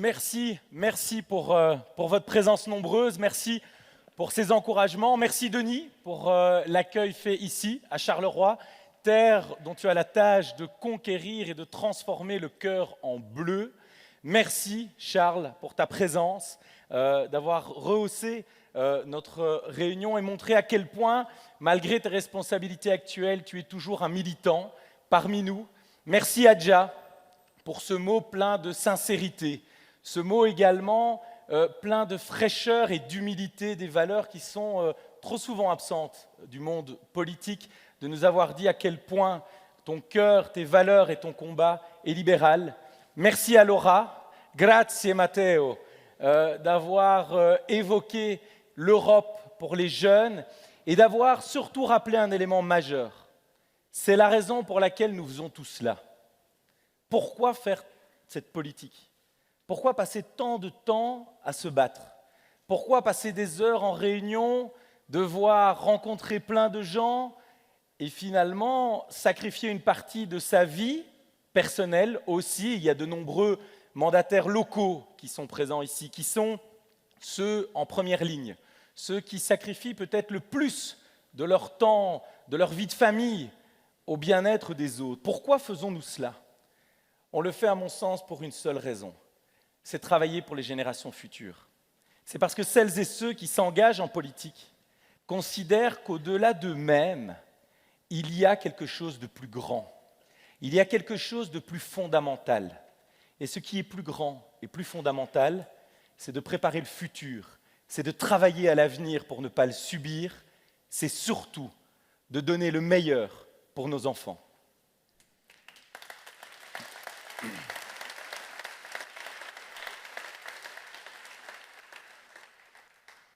merci pour votre présence nombreuse, merci pour ces encouragements, merci Denis pour l'accueil fait ici, à Charleroi, terre dont tu as la tâche de conquérir et de transformer le cœur en bleu. Merci Charles pour ta présence, d'avoir rehaussé notre réunion et montré à quel point, malgré tes responsabilités actuelles, tu es toujours un militant parmi nous. Merci Adja pour ce mot plein de sincérité, ce mot également plein de fraîcheur et d'humilité, des valeurs qui sont trop souvent absentes du monde politique, de nous avoir dit à quel point ton cœur, tes valeurs et ton combat est libéral. Merci à Laura, grazie Matteo, d'avoir évoqué l'Europe pour les jeunes et d'avoir surtout rappelé un élément majeur. C'est la raison pour laquelle nous faisons tout cela. Pourquoi faire cette politique ? Pourquoi passer tant de temps à se battre ? Pourquoi passer des heures en réunion, devoir rencontrer plein de gens et finalement sacrifier une partie de sa vie personnelle aussi ? Il y a de nombreux mandataires locaux qui sont présents ici, qui sont ceux en première ligne, ceux qui sacrifient peut-être le plus de leur temps, de leur vie de famille, au bien-être des autres. Pourquoi faisons-nous cela ? On le fait à mon sens pour une seule raison, c'est travailler pour les générations futures. C'est parce que celles et ceux qui s'engagent en politique considèrent qu'au-delà d'eux-mêmes, il y a quelque chose de plus grand, il y a quelque chose de plus fondamental. Et ce qui est plus grand et plus fondamental, c'est de préparer le futur, c'est de travailler à l'avenir pour ne pas le subir, c'est surtout de donner le meilleur pour nos enfants.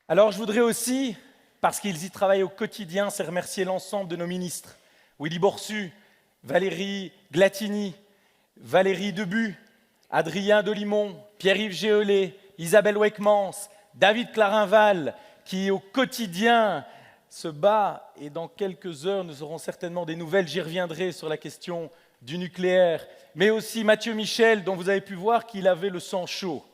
Alors je voudrais aussi, parce qu'ils y travaillent au quotidien, c'est remercier l'ensemble de nos ministres, Willy Borsu, Valérie Glatini, Valérie Debu, Adrien Delimon, Pierre-Yves Géolé, Isabelle Weckmans, David Clarinval, qui au quotidien se bat, et dans quelques heures nous aurons certainement des nouvelles, j'y reviendrai sur la question du nucléaire, mais aussi Mathieu Michel, dont vous avez pu voir qu'il avait le sang chaud.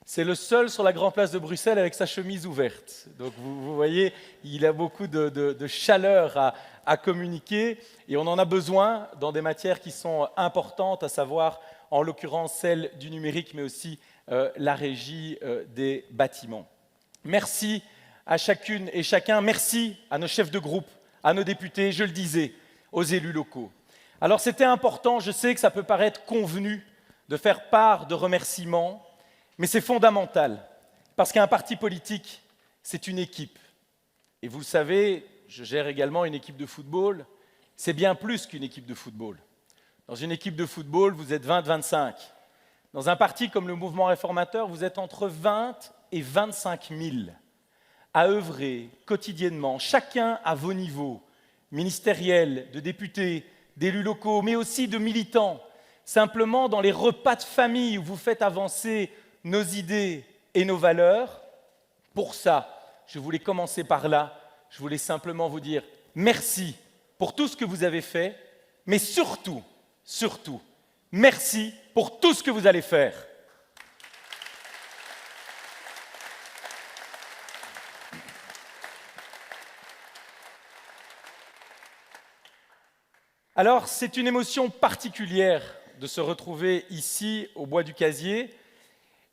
C'est le seul sur la grande place de Bruxelles avec sa chemise ouverte. Donc vous voyez, il a beaucoup de chaleur à communiquer et on en a besoin dans des matières qui sont importantes, à savoir en l'occurrence celle du numérique, mais aussi la régie des bâtiments. Merci à chacune et chacun, merci à nos chefs de groupe, à nos députés, je le disais, aux élus locaux. Alors c'était important, je sais que ça peut paraître convenu de faire part de remerciements, mais c'est fondamental, parce qu'un parti politique, c'est une équipe. Et vous le savez, je gère également une équipe de football, c'est bien plus qu'une équipe de football. Dans une équipe de football, vous êtes 20-25. Dans un parti comme le Mouvement Réformateur, vous êtes entre 20 et 25 000 à œuvrer quotidiennement, chacun à vos niveaux, ministériels, de députés, d'élus locaux, mais aussi de militants, simplement dans les repas de famille où vous faites avancer nos idées et nos valeurs. Pour ça, je voulais commencer par là, je voulais simplement vous dire merci pour tout ce que vous avez fait, mais surtout, merci pour tout ce que vous allez faire. Alors, c'est une émotion particulière de se retrouver ici au Bois du Casier.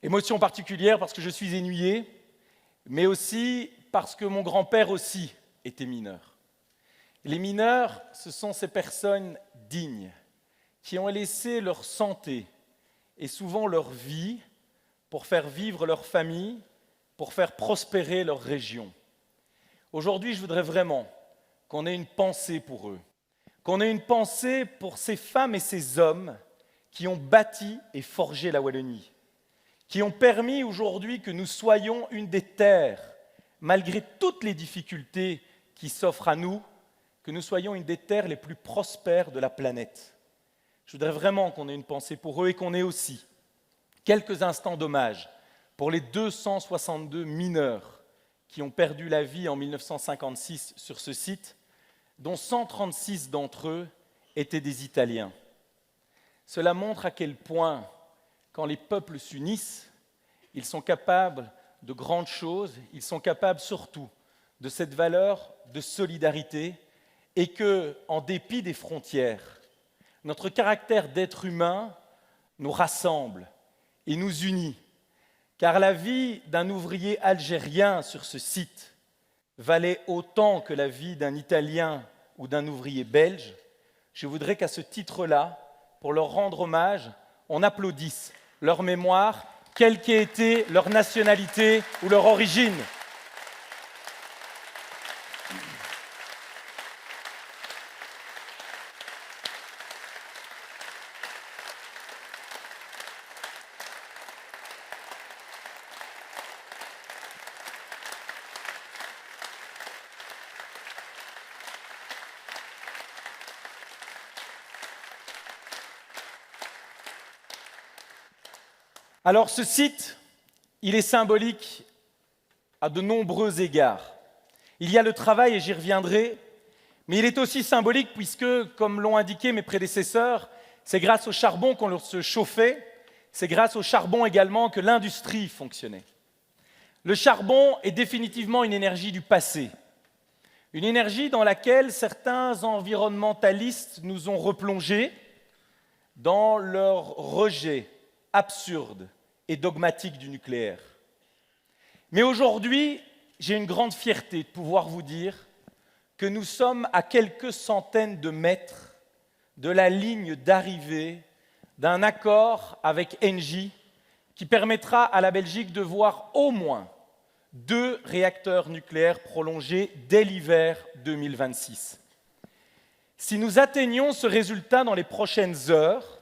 Émotion particulière parce que je suis ennuyé, mais aussi parce que mon grand-père aussi était mineur. Les mineurs, ce sont ces personnes dignes qui ont laissé leur santé et souvent leur vie pour faire vivre leur famille, pour faire prospérer leur région. Aujourd'hui, je voudrais vraiment qu'on ait une pensée pour eux, qu'on ait une pensée pour ces femmes et ces hommes qui ont bâti et forgé la Wallonie, qui ont permis aujourd'hui que nous soyons une des terres, malgré toutes les difficultés qui s'offrent à nous, que nous soyons une des terres les plus prospères de la planète. Je voudrais vraiment qu'on ait une pensée pour eux et qu'on ait aussi quelques instants d'hommage pour les 262 mineurs qui ont perdu la vie en 1956 sur ce site, dont 136 d'entre eux étaient des Italiens. Cela montre à quel point, quand les peuples s'unissent, ils sont capables de grandes choses, ils sont capables surtout de cette valeur de solidarité et que, en dépit des frontières, notre caractère d'être humain nous rassemble et nous unit. Car la vie d'un ouvrier algérien sur ce site valait autant que la vie d'un Italien ou d'un ouvrier belge. Je voudrais qu'à ce titre-là, pour leur rendre hommage, on applaudisse leur mémoire, quelle qu'ait été leur nationalité ou leur origine. Alors ce site, il est symbolique à de nombreux égards. Il y a le travail, et j'y reviendrai, mais il est aussi symbolique puisque, comme l'ont indiqué mes prédécesseurs, c'est grâce au charbon qu'on se chauffait, c'est grâce au charbon également que l'industrie fonctionnait. Le charbon est définitivement une énergie du passé, une énergie dans laquelle certains environnementalistes nous ont replongés dans leur rejet absurde et dogmatique du nucléaire. Mais aujourd'hui, j'ai une grande fierté de pouvoir vous dire que nous sommes à quelques centaines de mètres de la ligne d'arrivée d'un accord avec Engie qui permettra à la Belgique de voir au moins 2 réacteurs nucléaires prolongés dès l'hiver 2026. Si nous atteignons ce résultat dans les prochaines heures,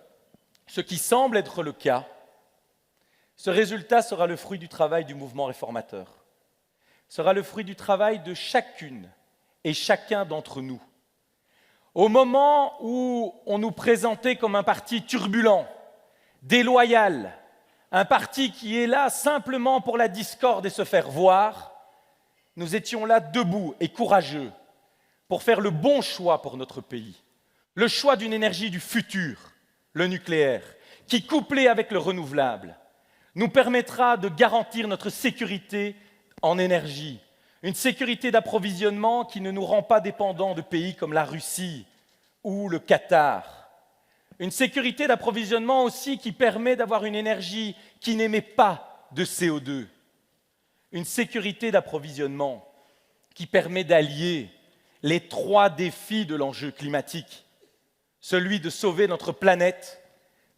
ce qui semble être le cas, ce résultat sera le fruit du travail du mouvement réformateur, sera le fruit du travail de chacune et chacun d'entre nous. Au moment où on nous présentait comme un parti turbulent, déloyal, un parti qui est là simplement pour la discorde et se faire voir, nous étions là debout et courageux pour faire le bon choix pour notre pays, le choix d'une énergie du futur, le nucléaire, qui, couplé avec le renouvelable, nous permettra de garantir notre sécurité en énergie, une sécurité d'approvisionnement qui ne nous rend pas dépendants de pays comme la Russie ou le Qatar, une sécurité d'approvisionnement aussi qui permet d'avoir une énergie qui n'émet pas de CO2, une sécurité d'approvisionnement qui permet d'allier les 3 défis de l'enjeu climatique, celui de sauver notre planète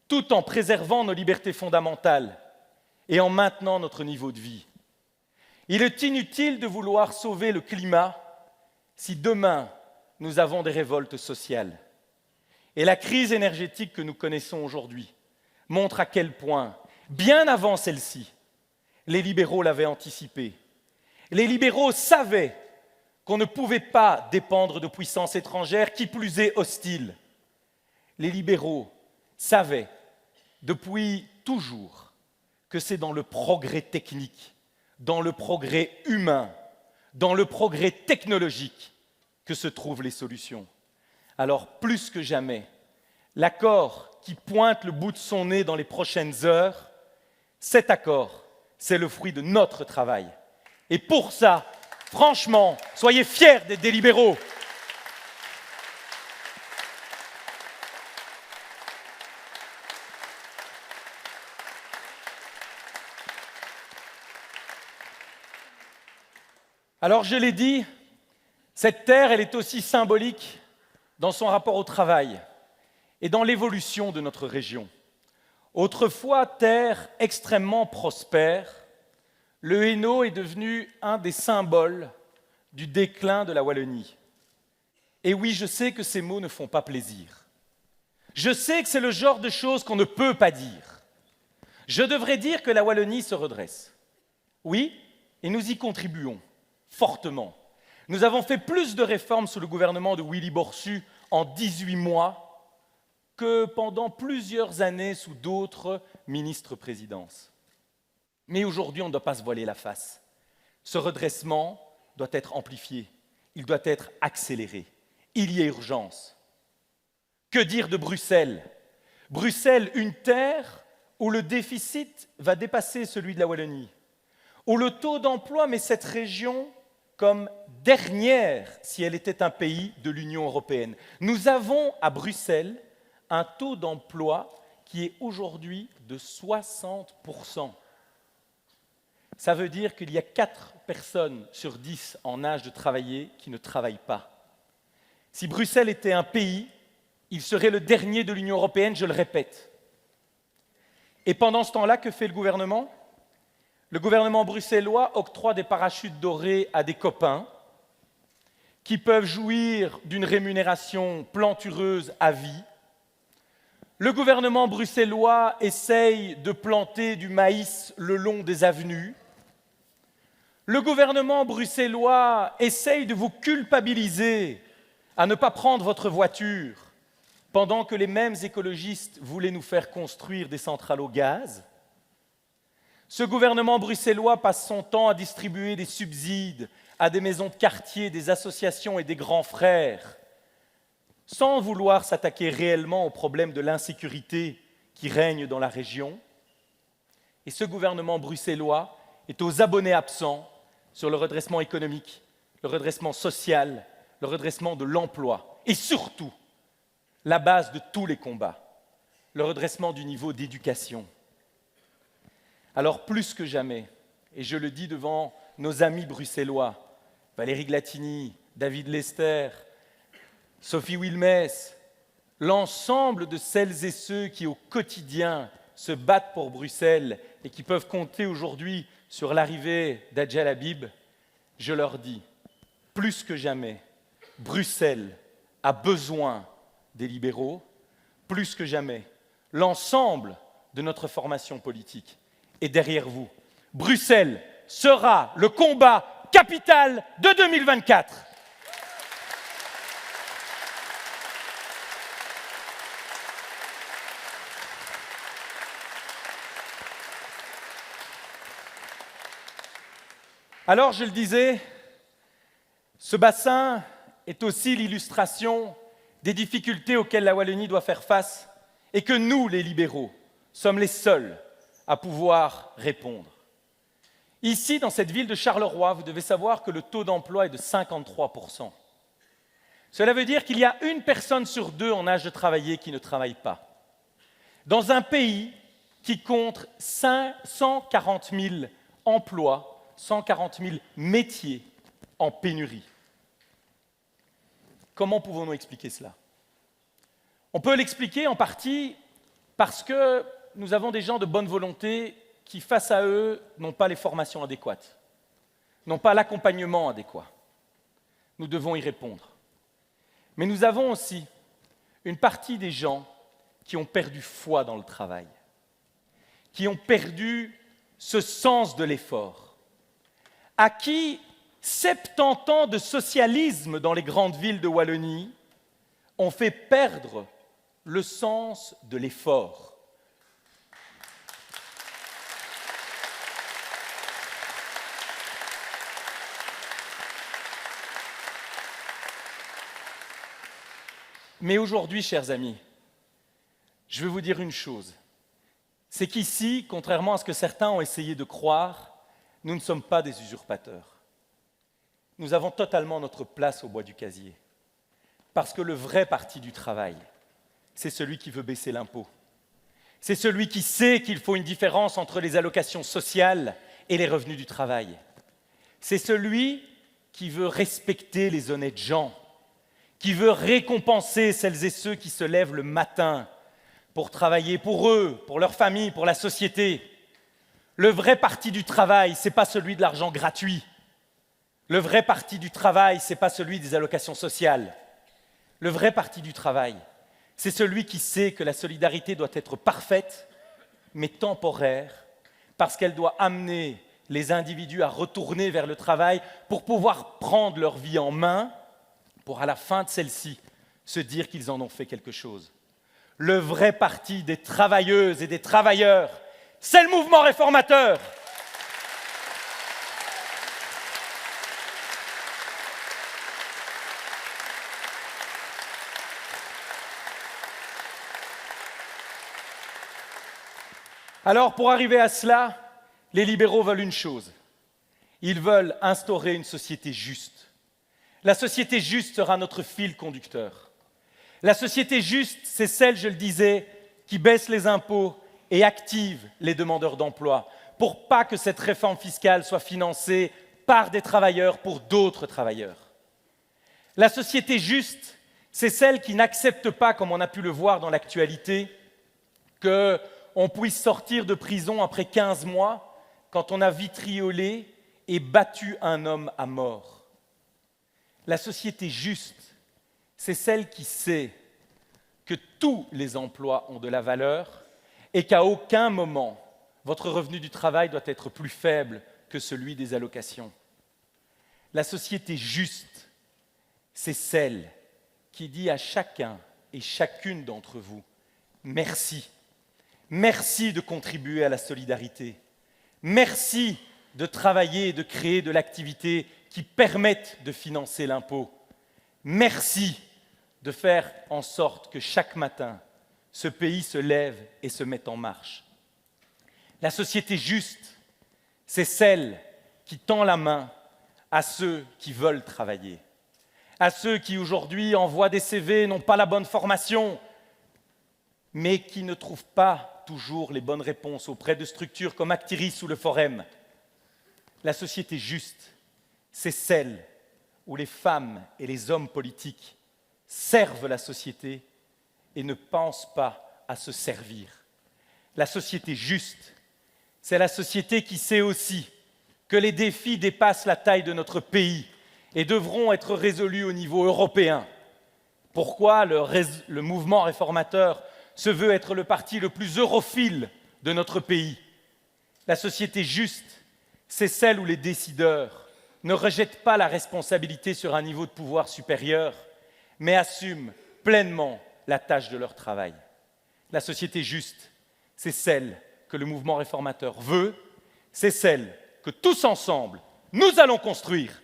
tout en préservant nos libertés fondamentales et en maintenant notre niveau de vie. Il est inutile de vouloir sauver le climat si demain nous avons des révoltes sociales. Et la crise énergétique que nous connaissons aujourd'hui montre à quel point, bien avant celle-ci, les libéraux l'avaient anticipé. Les libéraux savaient qu'on ne pouvait pas dépendre de puissances étrangères, qui plus est hostiles. Les libéraux savaient depuis toujours que c'est dans le progrès technique, dans le progrès humain, dans le progrès technologique que se trouvent les solutions. Alors, plus que jamais, l'accord qui pointe le bout de son nez dans les prochaines heures, cet accord, c'est le fruit de notre travail. Et pour ça, franchement, soyez fiers d'être des libéraux. Alors, je l'ai dit, cette terre, elle est aussi symbolique dans son rapport au travail et dans l'évolution de notre région. Autrefois terre extrêmement prospère, le Hainaut est devenu un des symboles du déclin de la Wallonie. Et oui, je sais que ces mots ne font pas plaisir. Je sais que c'est le genre de choses qu'on ne peut pas dire. Je devrais dire que la Wallonie se redresse. Oui, et nous y contribuons fortement. Nous avons fait plus de réformes sous le gouvernement de Willy Borsu en 18 mois que pendant plusieurs années sous d'autres ministres-présidences. Mais aujourd'hui, on ne doit pas se voiler la face. Ce redressement doit être amplifié, il doit être accéléré. Il y a urgence. Que dire de Bruxelles ? Bruxelles, une terre où le déficit va dépasser celui de la Wallonie, où le taux d'emploi met cette région comme dernière si elle était un pays de l'Union européenne. Nous avons à Bruxelles un taux d'emploi qui est aujourd'hui de 60%. Ça veut dire qu'il y a 4 personnes sur 10 en âge de travailler qui ne travaillent pas. Si Bruxelles était un pays, il serait le dernier de l'Union européenne, je le répète. Et pendant ce temps-là, que fait le gouvernement? Le gouvernement bruxellois octroie des parachutes dorés à des copains qui peuvent jouir d'une rémunération plantureuse à vie. Le gouvernement bruxellois essaye de planter du maïs le long des avenues. Le gouvernement bruxellois essaye de vous culpabiliser à ne pas prendre votre voiture pendant que les mêmes écologistes voulaient nous faire construire des centrales au gaz. Ce gouvernement bruxellois passe son temps à distribuer des subsides à des maisons de quartier, des associations et des grands frères, sans vouloir s'attaquer réellement au problème de l'insécurité qui règne dans la région. Et ce gouvernement bruxellois est aux abonnés absents sur le redressement économique, le redressement social, le redressement de l'emploi et surtout, la base de tous les combats, le redressement du niveau d'éducation. Alors plus que jamais, et je le dis devant nos amis bruxellois, Valérie Glatini, David Lester, Sophie Wilmès, l'ensemble de celles et ceux qui au quotidien se battent pour Bruxelles et qui peuvent compter aujourd'hui sur l'arrivée d'Adjel Habib, je leur dis, plus que jamais, Bruxelles a besoin des libéraux, plus que jamais, l'ensemble de notre formation politique est derrière vous. Bruxelles sera le combat capital de 2024. Alors, je le disais, ce bassin est aussi l'illustration des difficultés auxquelles la Wallonie doit faire face et que nous, les libéraux, sommes les seuls à pouvoir répondre. Ici, dans cette ville de Charleroi, vous devez savoir que le taux d'emploi est de 53%. Cela veut dire qu'il y a 1 personne sur 2 en âge de travailler qui ne travaille pas. Dans un pays qui compte 140 000 emplois, 140 000 métiers en pénurie. Comment pouvons-nous expliquer cela? On peut l'expliquer en partie parce que nous avons des gens de bonne volonté qui, face à eux, n'ont pas les formations adéquates, n'ont pas l'accompagnement adéquat. Nous devons y répondre. Mais nous avons aussi une partie des gens qui ont perdu foi dans le travail, qui ont perdu ce sens de l'effort, à qui 70 ans de socialisme dans les grandes villes de Wallonie ont fait perdre le sens de l'effort. Mais aujourd'hui, chers amis, je veux vous dire une chose, c'est qu'ici, contrairement à ce que certains ont essayé de croire, nous ne sommes pas des usurpateurs. Nous avons totalement notre place au bois du casier, parce que le vrai parti du travail, c'est celui qui veut baisser l'impôt. C'est celui qui sait qu'il faut une différence entre les allocations sociales et les revenus du travail. C'est celui qui veut respecter les honnêtes gens, qui veut récompenser celles et ceux qui se lèvent le matin pour travailler pour eux, pour leur famille, pour la société. Le vrai parti du travail, ce n'est pas celui de l'argent gratuit. Le vrai parti du travail, ce n'est pas celui des allocations sociales. Le vrai parti du travail, c'est celui qui sait que la solidarité doit être parfaite, mais temporaire, parce qu'elle doit amener les individus à retourner vers le travail pour pouvoir prendre leur vie en main, pour à la fin de celle-ci se dire qu'ils en ont fait quelque chose. Le vrai parti des travailleuses et des travailleurs, c'est le mouvement réformateur. Alors, pour arriver à cela, les libéraux veulent une chose. Ils veulent instaurer une société juste. La société juste sera notre fil conducteur. La société juste, c'est celle, je le disais, qui baisse les impôts et active les demandeurs d'emploi, pour pas que cette réforme fiscale soit financée par des travailleurs pour d'autres travailleurs. La société juste, c'est celle qui n'accepte pas, comme on a pu le voir dans l'actualité, qu'on puisse sortir de prison après 15 mois quand on a vitriolé et battu un homme à mort. La société juste, c'est celle qui sait que tous les emplois ont de la valeur et qu'à aucun moment, votre revenu du travail doit être plus faible que celui des allocations. La société juste, c'est celle qui dit à chacun et chacune d'entre vous « merci ». Merci de contribuer à la solidarité. Merci de travailler et de créer de l'activité qui permette de financer l'impôt. Merci de faire en sorte que chaque matin, ce pays se lève et se mette en marche. La société juste, c'est celle qui tend la main à ceux qui veulent travailler, à ceux qui aujourd'hui envoient des CV, n'ont pas la bonne formation, mais qui ne trouvent pas toujours les bonnes réponses auprès de structures comme Actiris ou le Forum. La société juste, c'est celle où les femmes et les hommes politiques servent la société et ne pensent pas à se servir. La société juste, c'est la société qui sait aussi que les défis dépassent la taille de notre pays et devront être résolus au niveau européen. Pourquoi le mouvement réformateur se veut être le parti le plus europhile de notre pays? La société juste, c'est celle où les décideurs ne rejettent pas la responsabilité sur un niveau de pouvoir supérieur, mais assument pleinement la tâche de leur travail. La société juste, c'est celle que le mouvement réformateur veut, c'est celle que tous ensemble, nous allons construire.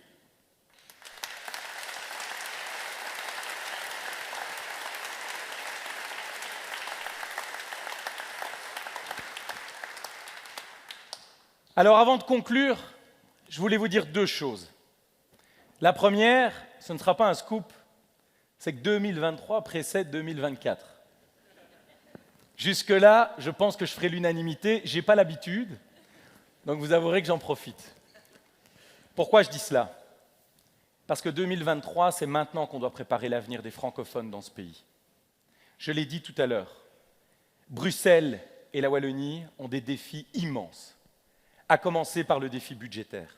Alors avant de conclure, je voulais vous dire deux choses. La première, ce ne sera pas un scoop, c'est que 2023 précède 2024. Jusque-là, je pense que je ferai l'unanimité, je n'ai pas l'habitude, donc vous avouerez que j'en profite. Pourquoi je dis cela? Parce que 2023, c'est maintenant qu'on doit préparer l'avenir des francophones dans ce pays. Je l'ai dit tout à l'heure, Bruxelles et la Wallonie ont des défis immenses, à commencer par le défi budgétaire.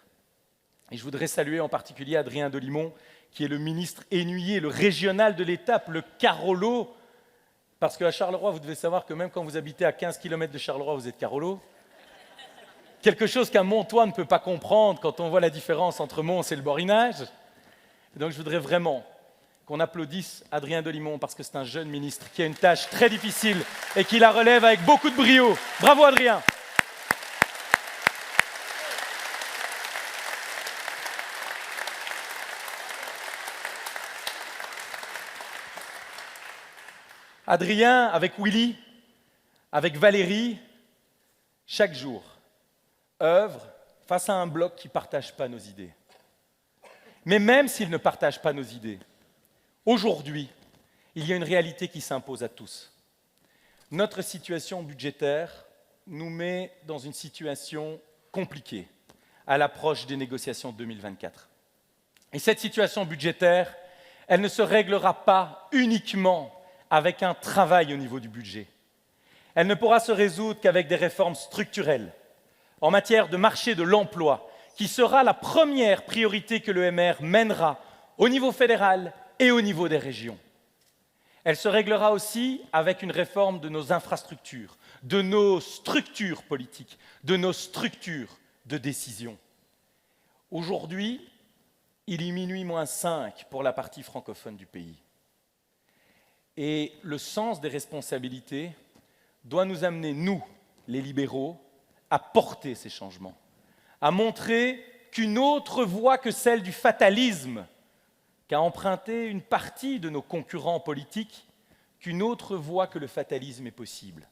Et je voudrais saluer en particulier Adrien Delimon, qui est le ministre énuyer, le régional de l'étape, le Carolo, parce qu'à Charleroi, vous devez savoir que même quand vous habitez à 15 km de Charleroi, vous êtes Carolo. Quelque chose qu'un Montois ne peut pas comprendre quand on voit la différence entre Mons et le Borinage. Et donc je voudrais vraiment qu'on applaudisse Adrien Delimon, parce que c'est un jeune ministre qui a une tâche très difficile et qui la relève avec beaucoup de brio. Bravo Adrien! Adrien, avec Willy, avec Valérie, chaque jour, œuvre face à un bloc qui ne partage pas nos idées. Mais même s'il ne partage pas nos idées, aujourd'hui, il y a une réalité qui s'impose à tous. Notre situation budgétaire nous met dans une situation compliquée à l'approche des négociations de 2024. Et cette situation budgétaire, elle ne se réglera pas uniquement avec un travail au niveau du budget. Elle ne pourra se résoudre qu'avec des réformes structurelles en matière de marché de l'emploi, qui sera la première priorité que le MR mènera au niveau fédéral et au niveau des régions. Elle se réglera aussi avec une réforme de nos infrastructures, de nos structures politiques, de nos structures de décision. Aujourd'hui, il est minuit moins 5 pour la partie francophone du pays. Et le sens des responsabilités doit nous amener, nous, les libéraux, à porter ces changements, à montrer qu'une autre voie que celle du fatalisme qu'a emprunté une partie de nos concurrents politiques, qu'une autre voie que le fatalisme est possible.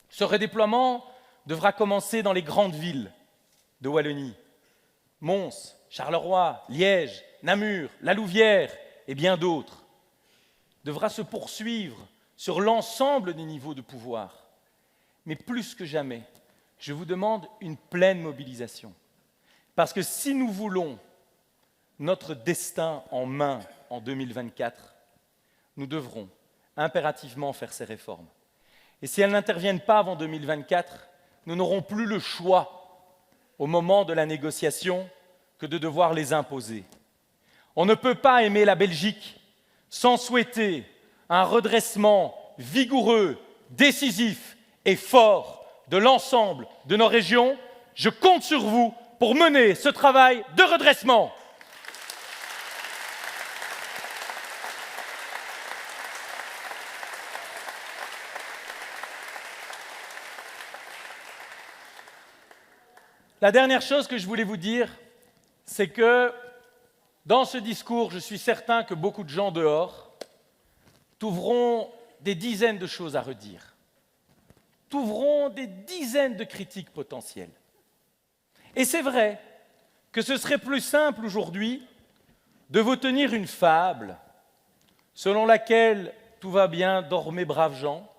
Ce redéploiement, devra commencer dans les grandes villes de Wallonie. Mons, Charleroi, Liège, Namur, La Louvière et bien d'autres. Devra se poursuivre sur l'ensemble des niveaux de pouvoir. Mais plus que jamais, je vous demande une pleine mobilisation. Parce que si nous voulons notre destin en main en 2024, nous devrons impérativement faire ces réformes. Et si elles n'interviennent pas avant 2024, nous n'aurons plus le choix au moment de la négociation que de devoir les imposer. On ne peut pas aimer la Belgique sans souhaiter un redressement vigoureux, décisif et fort de l'ensemble de nos régions. Je compte sur vous pour mener ce travail de redressement. La dernière chose que je voulais vous dire, c'est que dans ce discours, je suis certain que beaucoup de gens dehors trouveront des dizaines de choses à redire, trouveront des dizaines de critiques potentielles. Et c'est vrai que ce serait plus simple aujourd'hui de vous tenir une fable selon laquelle tout va bien, dormez braves gens,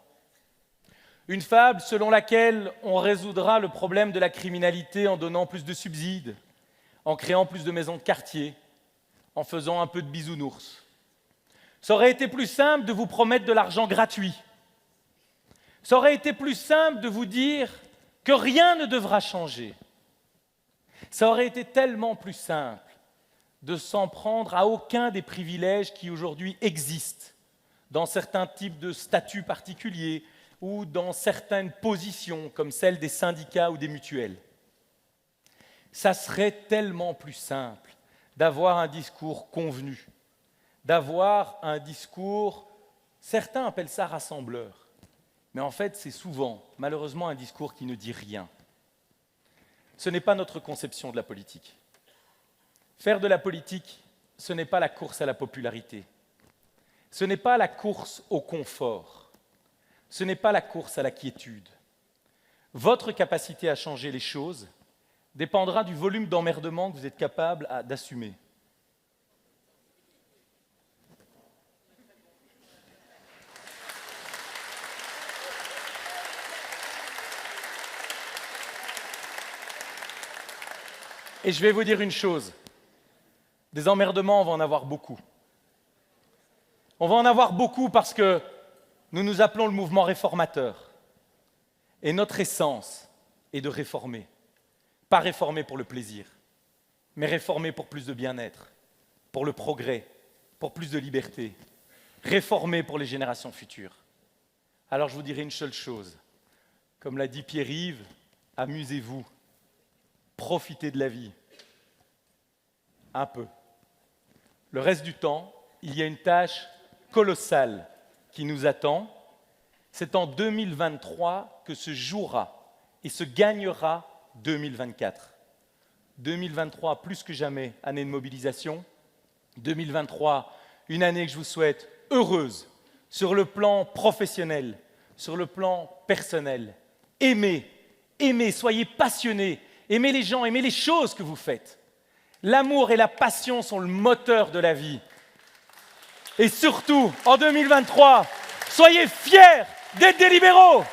une fable selon laquelle on résoudra le problème de la criminalité en donnant plus de subsides, en créant plus de maisons de quartier, en faisant un peu de bisounours. Ça aurait été plus simple de vous promettre de l'argent gratuit. Ça aurait été plus simple de vous dire que rien ne devra changer. Ça aurait été tellement plus simple de s'en prendre à aucun des privilèges qui aujourd'hui existent dans certains types de statuts particuliers ou dans certaines positions comme celle des syndicats ou des mutuelles. Ça serait tellement plus simple d'avoir un discours convenu, d'avoir un discours, certains appellent ça rassembleur, mais en fait c'est souvent, malheureusement, un discours qui ne dit rien. Ce n'est pas notre conception de la politique. Faire de la politique, ce n'est pas la course à la popularité, ce n'est pas la course au confort, ce n'est pas la course à la quiétude. Votre capacité à changer les choses dépendra du volume d'emmerdement que vous êtes capable d'assumer. Et je vais vous dire une chose, des emmerdements, on va en avoir beaucoup. On va en avoir beaucoup parce que nous nous appelons le mouvement réformateur. Et notre essence est de réformer. Pas réformer pour le plaisir, mais réformer pour plus de bien-être, pour le progrès, pour plus de liberté. Réformer pour les générations futures. Alors je vous dirai une seule chose. Comme l'a dit Pierre-Yves, amusez-vous. Profitez de la vie. Un peu. Le reste du temps, il y a une tâche colossale qui nous attend. C'est en 2023 que se jouera et se gagnera 2024. 2023, plus que jamais, année de mobilisation. 2023, une année que je vous souhaite heureuse sur le plan professionnel, sur le plan personnel. Aimez, soyez passionnés, aimez les gens, aimez les choses que vous faites. L'amour et la passion sont le moteur de la vie. Et surtout, en 2023, soyez fiers d'être des libéraux!